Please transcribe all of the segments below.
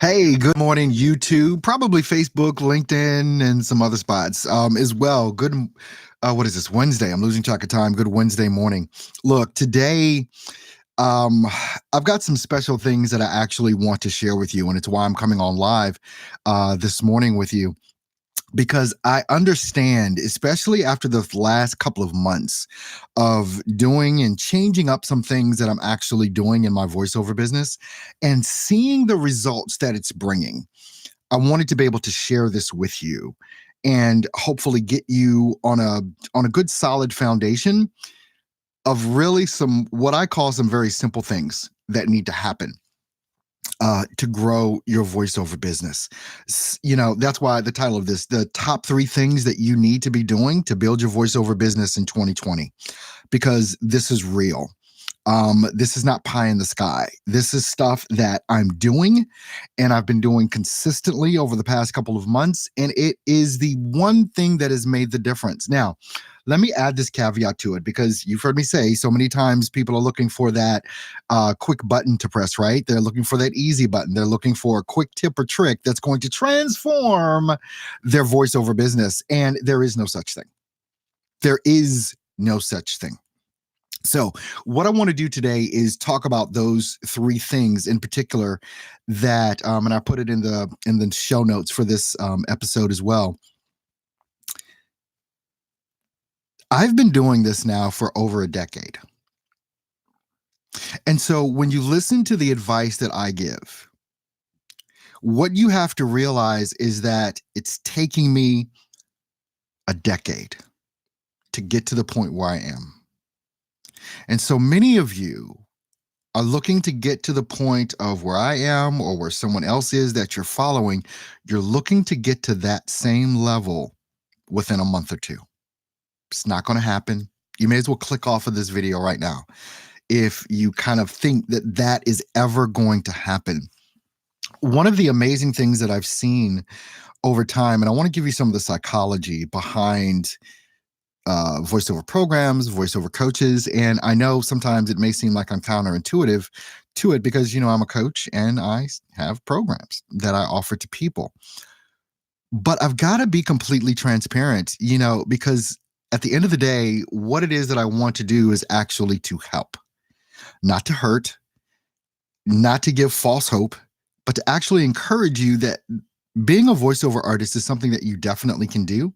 Hey, good morning, YouTube, probably Facebook, LinkedIn, and some other spots as well. What is this, Wednesday? I'm losing track of time. Good Wednesday morning. Look, today, um, I've got some special things that I actually want to share with you, and it's why I'm coming on live this morning with you. Because I understand, especially after the last couple of months of doing and changing up some things that I'm actually doing in my voiceover business and seeing the results that it's bringing. I wanted to be able to share this with you and hopefully get you on a good solid foundation of really some what I call some very simple things that need to happen to grow your voiceover business. That's why the title of this, the top 3 things that you need to be doing to build your voiceover business in 2020, because this is real. This is not pie in the sky. This is stuff that I'm doing and I've been doing consistently over the past couple of months. And it is the one thing that has made the difference. Now, let me add this caveat to it because you've heard me say so many times people are looking for that quick button to press, right? They're looking for that easy button. They're looking for a quick tip or trick that's going to transform their voiceover business. And there is no such thing. There is no such thing. So, what I want to do today is talk about those 3 things in particular that, and I put it in the show notes for this episode as well. I've been doing this now for over a decade. And so when you listen to the advice that I give, what you have to realize is that it's taking me a decade to get to the point where I am. And so many of you are looking to get to the point of where I am or where someone else is that you're following. You're looking to get to that same level within a month or 2. It's not going to happen. You may as well click off of this video right now if you kind of think that that is ever going to happen. One of the amazing things that I've seen over time, and I want to give you some of the psychology behind voiceover programs, voiceover coaches. And I know sometimes it may seem like I'm counterintuitive to it because, I'm a coach and I have programs that I offer to people. But I've got to be completely transparent, because at the end of the day, what it is that I want to do is actually to help, not to hurt, not to give false hope, but to actually encourage you that being a voiceover artist is something that you definitely can do,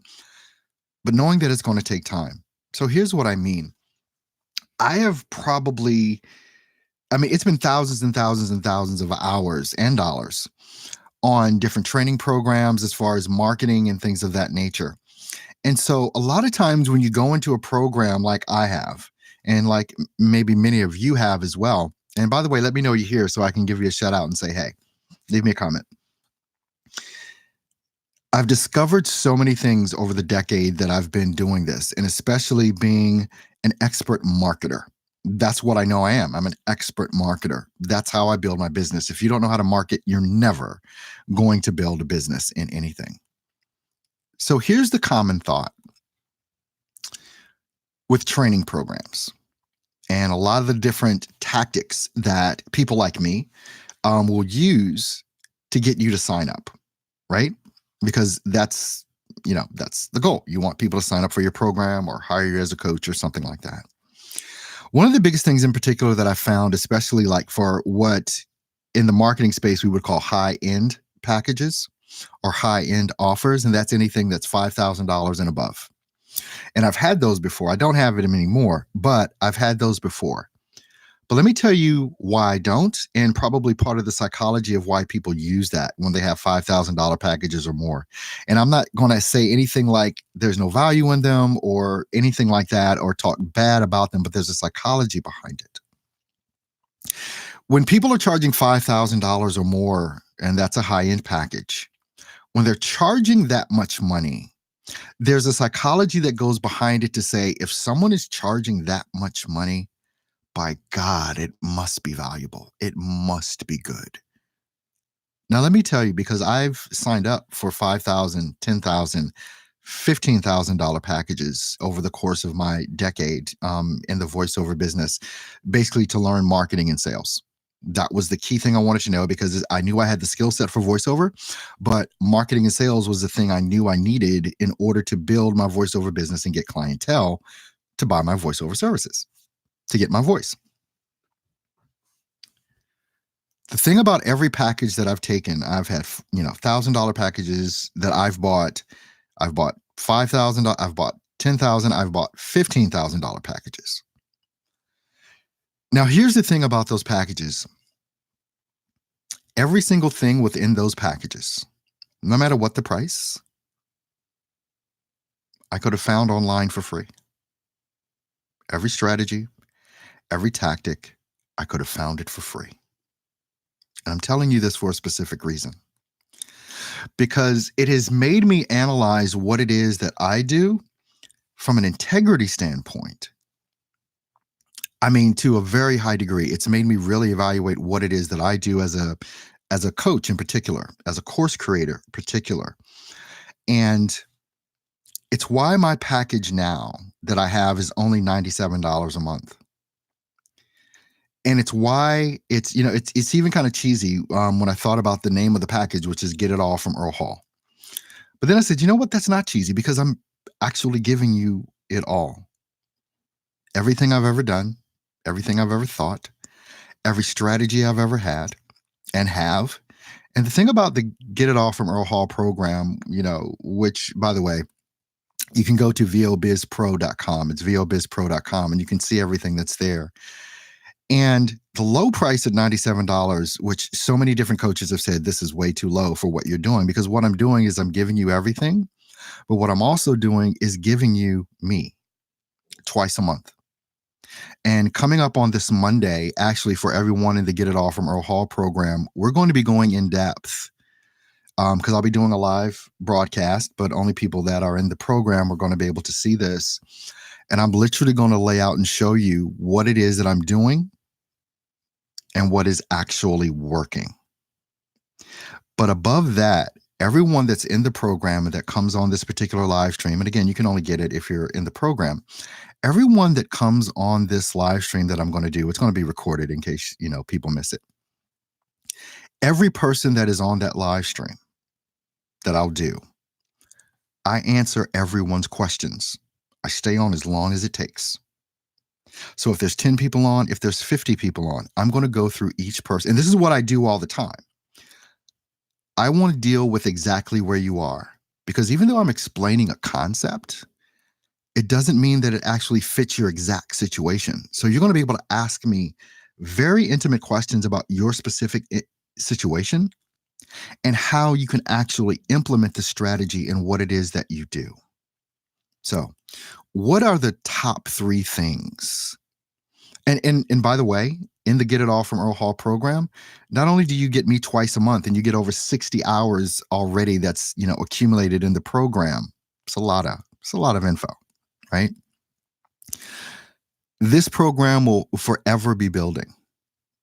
but knowing that it's going to take time. So here's what I mean. It's been thousands and thousands and thousands of hours and dollars on different training programs as far as marketing and things of that nature. And so a lot of times when you go into a program like I have, and like maybe many of you have as well, and by the way, let me know you're here so I can give you a shout out and say, hey, leave me a comment. I've discovered so many things over the decade that I've been doing this, and especially being an expert marketer. That's what I know I am. I'm an expert marketer. That's how I build my business. If you don't know how to market, you're never going to build a business in anything. So here's the common thought with training programs and a lot of the different tactics that people like me will use to get you to sign up, right? Because that's the goal. You want people to sign up for your program or hire you as a coach or something like that. One of the biggest things in particular that I found, especially like for what in the marketing space we would call high-end packages or high-end offers, and that's anything that's $5,000 and above. And I've had those before. I don't have it anymore, but I've had those before. But let me tell you why I don't, and probably part of the psychology of why people use that when they have $5,000 packages or more. And I'm not going to say anything like there's no value in them or anything like that or talk bad about them, but there's a psychology behind it. When people are charging $5,000 or more, and that's a high-end package, when they're charging that much money, there's a psychology that goes behind it to say, if someone is charging that much money, by God, it must be valuable. It must be good. Now, let me tell you, because I've signed up for $5,000, $10,000, $15,000 packages over the course of my decade in the voiceover business, basically to learn marketing and sales. That was the key thing I wanted to know because I knew I had the skill set for voiceover, but marketing and sales was the thing I knew I needed in order to build my voiceover business and get clientele to buy my voiceover services, to get my voice. The thing about every package that I've taken, I've had, $1,000 packages that I've bought. I've bought $5,000, I've bought 10,000, I've bought $15,000 packages. Now, here's the thing about those packages. Every single thing within those packages, no matter what the price, I could have found online for free. Every strategy, every tactic, I could have found it for free. And I'm telling you this for a specific reason. Because it has made me analyze what it is that I do from an integrity standpoint. I mean, to a very high degree, it's made me really evaluate what it is that I do as a coach in particular, as a course creator in particular. And it's why my package now that I have is only $97 a month. And it's why it's even kind of cheesy when I thought about the name of the package, which is Get It All from Earl Hall. But then I said, you know what? That's not cheesy because I'm actually giving you it all. Everything I've ever done, everything I've ever thought, every strategy I've ever had and have. And the thing about the Get It All from Earl Hall program, which, by the way, you can go to vobizpro.com. It's vobizpro.com, and you can see everything that's there. And the low price at $97, which so many different coaches have said this is way too low for what you're doing, because what I'm doing is I'm giving you everything. But what I'm also doing is giving you me twice a month. And coming up on this Monday, actually, for everyone in the Get It All from Earl Hall program, we're going to be going in depth because I'll be doing a live broadcast, but only people that are in the program are going to be able to see this. And I'm literally going to lay out and show you what it is that I'm doing and what is actually working. But above that, everyone that's in the program and that comes on this particular live stream, and again, you can only get it if you're in the program. Everyone that comes on this live stream that I'm going to do, it's going to be recorded in case, people miss it. Every person that is on that live stream that I'll do, I answer everyone's questions. I stay on as long as it takes. So if there's 10 people on, if there's 50 people on, I'm going to go through each person. And this is what I do all the time. I want to deal with exactly where you are, because even though I'm explaining a concept, it doesn't mean that it actually fits your exact situation. So you're going to be able to ask me very intimate questions about your specific situation and how you can actually implement the strategy and what it is that you do. So, what are the top 3 things? And by the way, in the Get It All from Earl Hall program, not only do you get me twice a month and you get over 60 hours already that's, accumulated in the program. It's a lot of info, right? This program will forever be building.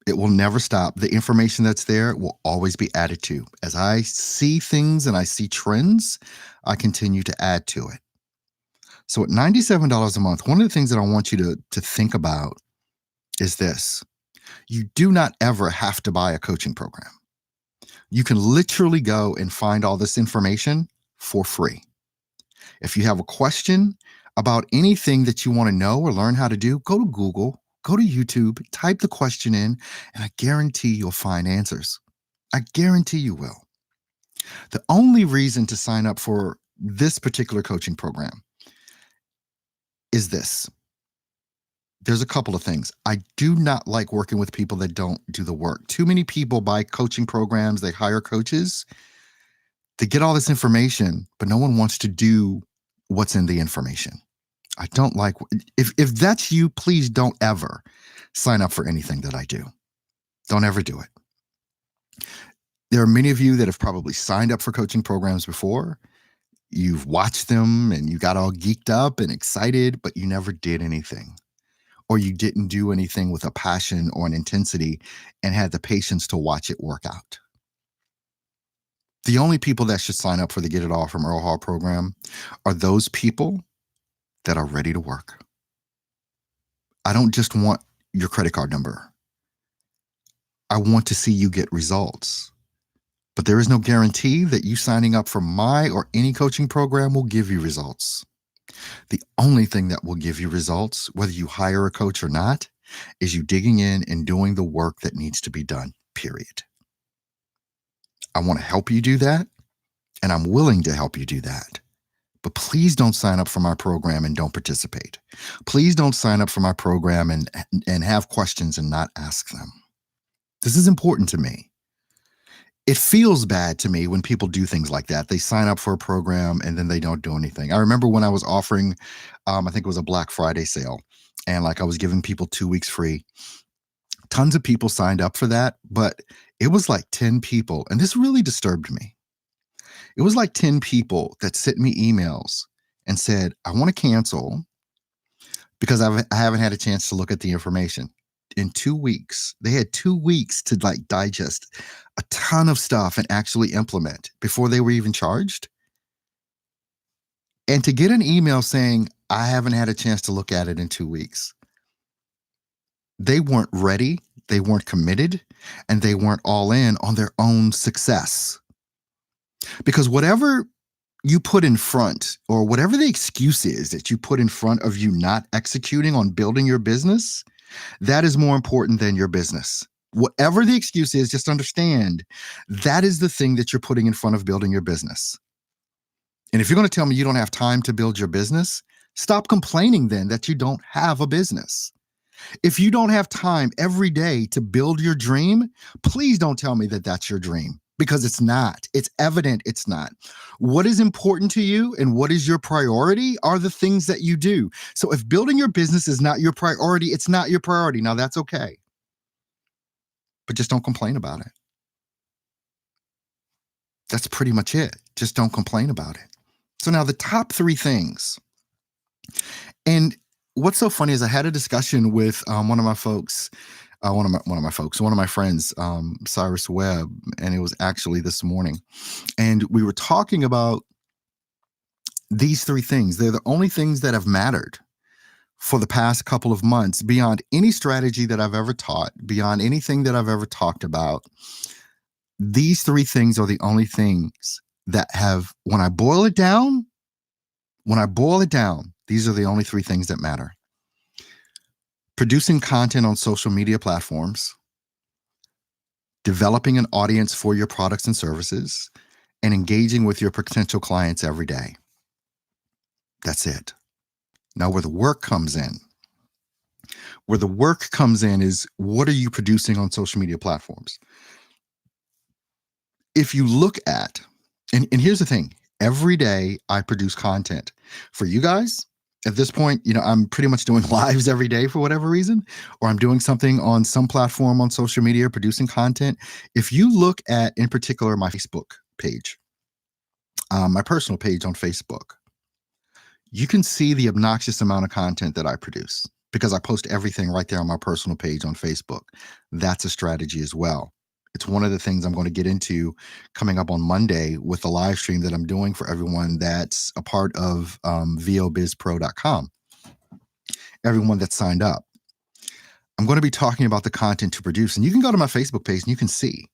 It will never stop. The information that's there will always be added to. As I see things and I see trends, I continue to add to it. So at $97 a month, one of the things that I want you to think about is this. You do not ever have to buy a coaching program. You can literally go and find all this information for free. If you have a question about anything that you want to know or learn how to do, go to Google, go to YouTube, type the question in, and I guarantee you'll find answers. I guarantee you will. The only reason to sign up for this particular coaching program is this. There's a couple of things. I do not like working with people that don't do the work. Too many people buy coaching programs, they hire coaches to get all this information, but no one wants to do what's in the information. I don't like, if that's you, please don't ever sign up for anything that I do. Don't ever do it. There are many of you that have probably signed up for coaching programs before. You've watched them and you got all geeked up and excited, but you never did anything. Or you didn't do anything with a passion or an intensity and had the patience to watch it work out. The only people that should sign up for the Get It All from Earl Hall program are those people that are ready to work. I don't just want your credit card number. I want to see you get results. But there is no guarantee that you signing up for my or any coaching program will give you results. The only thing that will give you results, whether you hire a coach or not, is you digging in and doing the work that needs to be done, period. I want to help you do that, and I'm willing to help you do that. But please don't sign up for my program and don't participate. Please don't sign up for my program and have questions and not ask them. This is important to me. It feels bad to me when people do things like that. They sign up for a program and then they don't do anything. I remember when I was offering, I think it was a Black Friday sale, and like I was giving people 2 weeks free. Tons of people signed up for that, but it was like 10 people, and this really disturbed me. It was like 10 people that sent me emails and said, I want to cancel because I haven't had a chance to look at the information. In 2 weeks, they had 2 weeks to like digest a ton of stuff and actually implement before they were even charged. And to get an email saying, I haven't had a chance to look at it in 2 weeks, they weren't ready, they weren't committed, and they weren't all in on their own success. Because whatever you put in front, or whatever the excuse is that you put in front of you not executing on building your business, that is more important than your business. Whatever the excuse is, just understand that is the thing that you're putting in front of building your business. And if you're going to tell me you don't have time to build your business, stop complaining then that you don't have a business. If you don't have time every day to build your dream, please don't tell me that that's your dream, because it's not. It's evident it's not. What is important to you and what is your priority are the things that you do. So if building your business is not your priority, it's not your priority. Now that's okay. But just don't complain about it. That's pretty much it. Just don't complain about it. So now the top 3 things. And what's so funny is I had a discussion with one of my friends, Cyrus Webb, and it was actually this morning. And we were talking about these 3 things. They're the only things that have mattered for the past couple of months, beyond any strategy that I've ever taught, beyond anything that I've ever talked about. These 3 things are the only things that have, when I boil it down, these are the only 3 things that matter. Producing content on social media platforms, developing an audience for your products and services, and engaging with your potential clients every day. That's it. Now, where the work comes in is, what are you producing on social media platforms? If you look at, and here's the thing, every day I produce content for you guys. At this point, I'm pretty much doing lives every day for whatever reason, or I'm doing something on some platform on social media, producing content. If you look at, in particular, my Facebook page, my personal page on Facebook, you can see the obnoxious amount of content that I produce because I post everything right there on my personal page on Facebook. That's a strategy as well. It's one of the things I'm going to get into coming up on Monday with the live stream that I'm doing for everyone that's a part of vobizpro.com. Everyone that's signed up. I'm going to be talking about the content to produce. And you can go to my Facebook page and you can see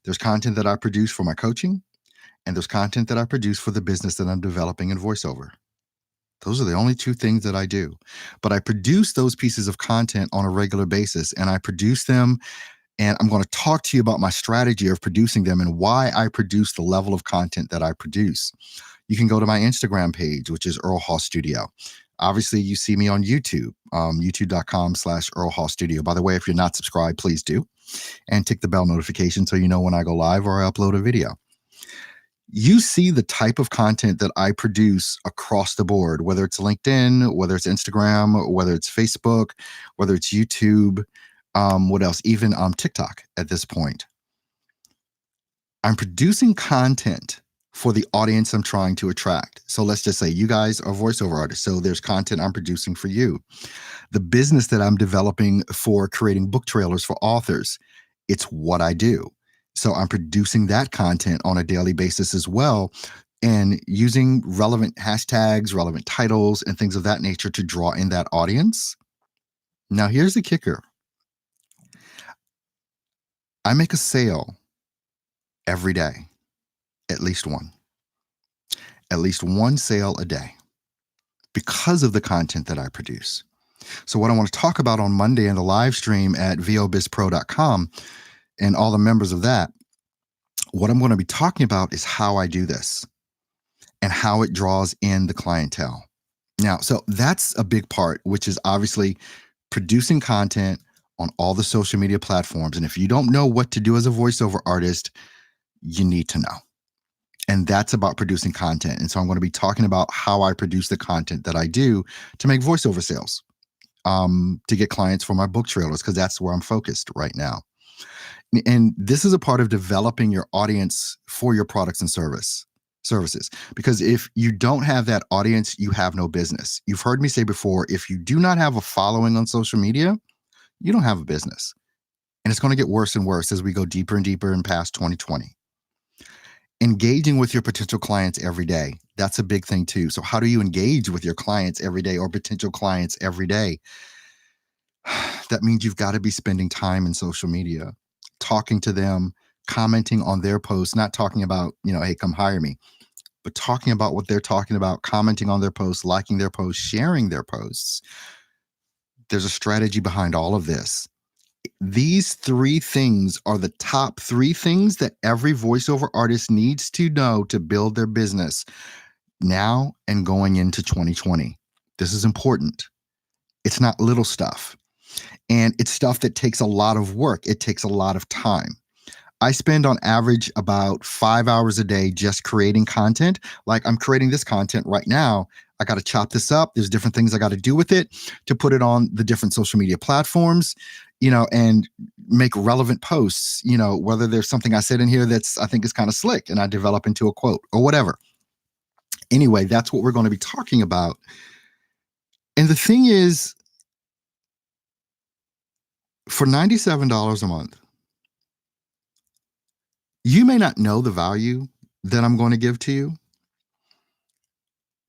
there's content that I produce for my coaching, and there's content that I produce for the business that I'm developing in voiceover. Those are the only 2 things that I do. But I produce those pieces of content on a regular basis, and I produce them. And I'm going to talk to you about my strategy of producing them and why I produce the level of content that I produce. You can go to my Instagram page, which is Earl Hall Studio. Obviously, you see me on YouTube, youtube.com/Earl Hall Studio. By the way, if you're not subscribed, please do. And tick the bell notification so you know when I go live or I upload a video. You see the type of content that I produce across the board, whether it's LinkedIn, whether it's Instagram, whether it's Facebook, whether it's YouTube, what else? Even TikTok at this point. I'm producing content for the audience I'm trying to attract. So let's just say you guys are voiceover artists. So there's content I'm producing for you. The business that I'm developing for creating book trailers for authors, it's what I do. So I'm producing that content on a daily basis as well, and using relevant hashtags, relevant titles, and things of that nature to draw in that audience. Now, here's the kicker. I make a sale every day, at least one, at least one sale a day because of the content that I produce. So, what I want to talk about on Monday in the live stream at vobizpro.com and all the members of that, what I'm going to be talking about is how I do this and how it draws in the clientele. Now, so that's a big part, which is obviously producing content on all the social media platforms. And if you don't know what to do as a voiceover artist, you need to know. And that's about producing content. And so I'm going to be talking about how I produce the content that I do to make voiceover sales, to get clients for my book trailers, because that's where I'm focused right now. And this is a part of developing your audience for your products and services. Because if you don't have that audience, you have no business. You've heard me say before, if you do not have a following on social media, you don't have a business. And it's going to get worse and worse as we go deeper and deeper and past 2020. Engaging with your potential clients every day, that's a big thing too. So how do you engage with your clients every day or potential clients every day? That means you've got to be spending time in social media, talking to them, commenting on their posts, not talking about, hey, come hire me, but talking about what they're talking about, commenting on their posts, liking their posts, sharing their posts. There's a strategy behind all of this. These three things are the top three things that every voiceover artist needs to know to build their business now and going into 2020. This is important. It's not little stuff. And it's stuff that takes a lot of work. It takes a lot of time. I spend on average about 5 hours a day just creating content. Like I'm creating this content right now. I got to chop this up. There's different things I got to do with it to put it on the different social media platforms, and make relevant posts, whether there's something I said in here that's I think is kind of slick and I develop into a quote or whatever. Anyway, that's what we're going to be talking about. And the thing is, for $97 a month, you may not know the value that I'm going to give to you.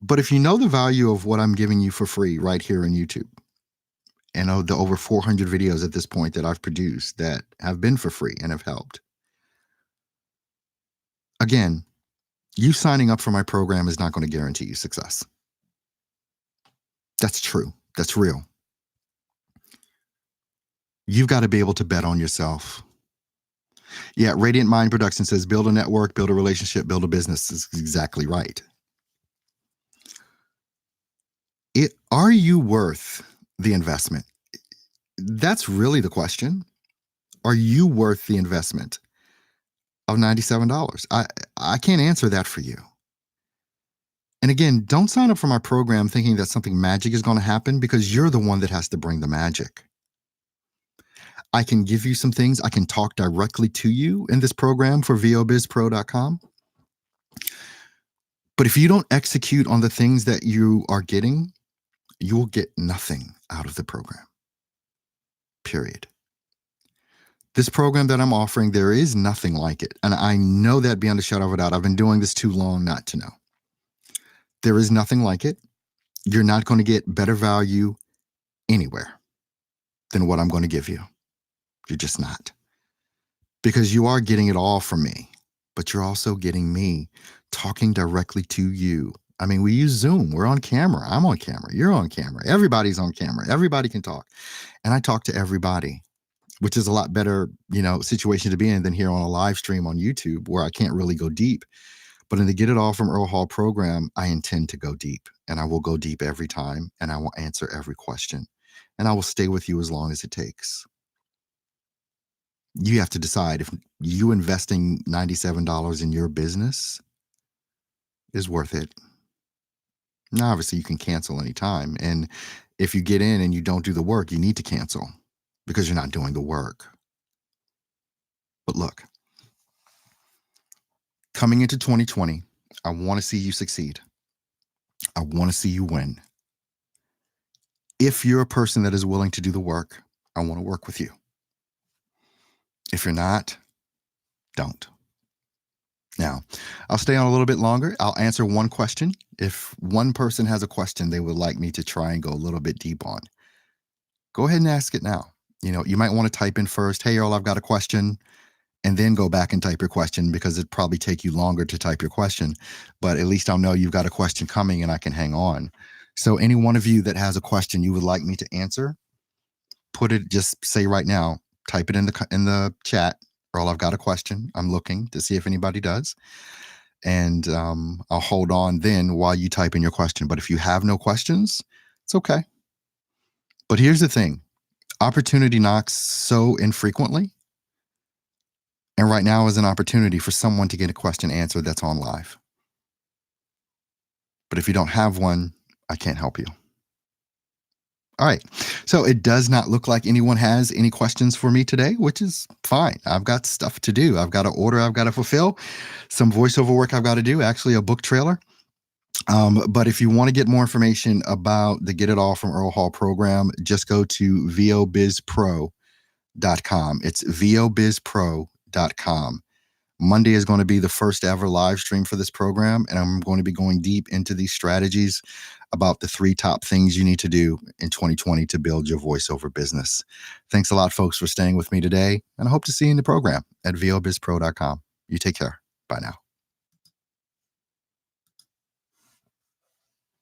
But if you know the value of what I'm giving you for free right here on YouTube, and the over 400 videos at this point that I've produced that have been for free and have helped, again, you signing up for my program is not going to guarantee you success. That's true. That's real. You've got to be able to bet on yourself. Yeah, Radiant Mind Production says build a network, build a relationship, build a business. Is exactly right. Are you worth the investment? That's really the question. Are you worth the investment of $97? I can't answer that for you. And again, don't sign up for my program thinking that something magic is going to happen, because you're the one that has to bring the magic. I can give you some things. I can talk directly to you in this program for vobizpro.com. But if you don't execute on the things that you are getting, you will get nothing out of the program. Period. This program that I'm offering, there is nothing like it. And I know that beyond a shadow of a doubt. I've been doing this too long not to know. There is nothing like it. You're not going to get better value anywhere than what I'm going to give you. You're just not. Because you are getting it all from me, but you're also getting me talking directly to you. I mean, we use Zoom. We're on camera. I'm on camera. You're on camera. Everybody's on camera. Everybody can talk. And I talk to everybody, which is a lot better, situation to be in than here on a live stream on YouTube where I can't really go deep. But in the Get It All from Earl Hall program, I intend to go deep, and I will go deep every time, and I will answer every question, and I will stay with you as long as it takes. You have to decide if you investing $97 in your business is worth it. Now, obviously, you can cancel anytime. And if you get in and you don't do the work, you need to cancel because you're not doing the work. But look, coming into 2020, I want to see you succeed. I want to see you win. If you're a person that is willing to do the work, I want to work with you. If you're not, don't. Now, I'll stay on a little bit longer. I'll answer one question. If one person has a question they would like me to try and go a little bit deep on, go ahead and ask it now. You might want to type in first, hey, Earl, I've got a question. and then go back and type your question, because it'd probably take you longer to type your question. But at least I'll know you've got a question coming and I can hang on. So any one of you that has a question you would like me to answer, just say right now, type it in the chat. Earl, I've got a question. I'm looking to see if anybody does. And I'll hold on then while you type in your question. But if you have no questions, it's okay. But here's the thing. Opportunity knocks so infrequently. And right now is an opportunity for someone to get a question answered that's on live. But if you don't have one, I can't help you. All right. So it does not look like anyone has any questions for me today, which is fine. I've got stuff to do. I've got an order I've got to fulfill, some voiceover work I've got to do, actually a book trailer. But if you want to get more information about the Get It All from Earl Hall program, just go to vobizpro.com. It's vobizpro.com. Monday is going to be the first ever live stream for this program, and I'm going to be going deep into these strategies about the 3 top things you need to do in 2020 to build your voiceover business. Thanks a lot, folks, for staying with me today, and I hope to see you in the program at vobizpro.com. You take care. Bye now.